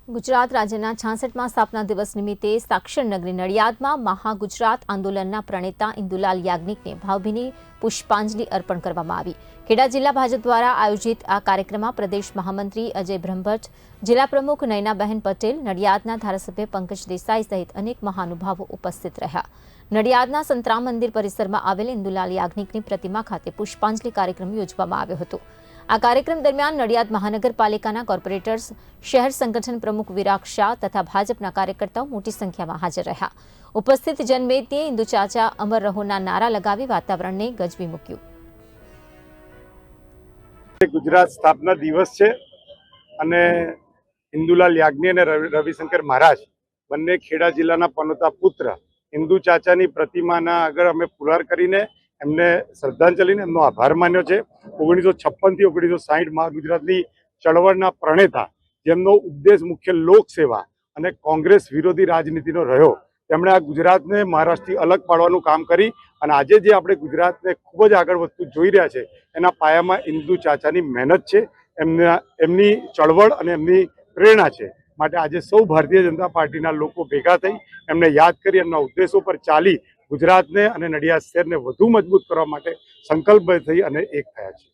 ગુજરાત રાજ્યના 66મા સ્થાપના દિવસ નિમિત્તે સાક્ષર નગરી નડિયાદમાં મહાગુજરાત આંદોલનના પ્રણેતા ઇન્દુલાલ યાજ્ઞિકને ભાવભીની પુષ્પાંજલિ અર્પણ કરવામાં આવી। ખેડા જિલ્લા ભાજપ દ્વારા આયોજિત આ કાર્યક્રમમાં પ્રદેશ મહામંત્રી અજય બ્રહ્મભટ્ટ, જિલ્લા પ્રમુખ નયનાબહેન પટેલ, નડિયાદના ધારાસભ્ય પંકજ દેસાઈ સહિત અનેક મહાનુભાવો ઉપસ્થિત રહ્યા। નડિયાદના સંતરામ મંદિર પરિસરમાં આવેલ ઇન્દુલાલ યાજ્ઞિકની પ્રતિમા ખાતે પુષ્પાંજલિ કાર્યક્રમ યોજવામાં આવ્યો હતો। આ કાર્યક્રમ દરમિયાન નડિયાદ મહાનગરપાલિકાના કોર્પોરેટર્સ, શહેર સંગઠન પ્રમુખ વિરાગ શાહ તથા ભાજપના કાર્યકર્તાઓ મોટી સંખ્યામાં હાજર રહ્યા। ઉપસ્થિત જનમેદનીએ ઇન્દુ ચાચા અમર રહોના નારા લગાવી વાતાવરણને ગજવી મૂક્યું। ગુજરાત સ્થાપના દિવસ છે અને ઇન્દુલાલ યાજ્ઞિક અને રવિશંકર મહારાજ બંને ખેડા જિલ્લાના પનોતા પુત્ર ઇન્દુ ચાચાની પ્રતિમાના આગળ અમે પુરવાર કરીને એમને શ્રદ્ધાંજલિને એમનો આભાર માન્યો છે। 1956 થી 1960 માં ગુજરાતની ચળવળના પ્રણેતા, જેમનો ઉદ્દેશ મુખ્ય લોકસેવા અને કોંગ્રેસ વિરોધી રાજનીતિનો રહ્યો, તેમણે આ ગુજરાતને મહારાષ્ટ્રથી અલગ પાડવાનું કામ કરી અને આજે જે આપણે ગુજરાતને ખૂબ જ આગળ વધતું જોઈ રહ્યા છે એના પાયામાં ઇન્દુ ચાચાની મહેનત છે, એમની ચળવળ અને એમની પ્રેરણા છે। માટે આજે સૌ ભારતીય જનતા પાર્ટીના લોકો ભેગા થઈ એમને યાદ કરી એમના ઉદ્દેશો પર ચાલી ગુજરાતને અને નડિયાદ શહેરને વધુ મજબૂત કરવા માટે સંકલ્પબદ્ધ થઈ અને એક થયા છે।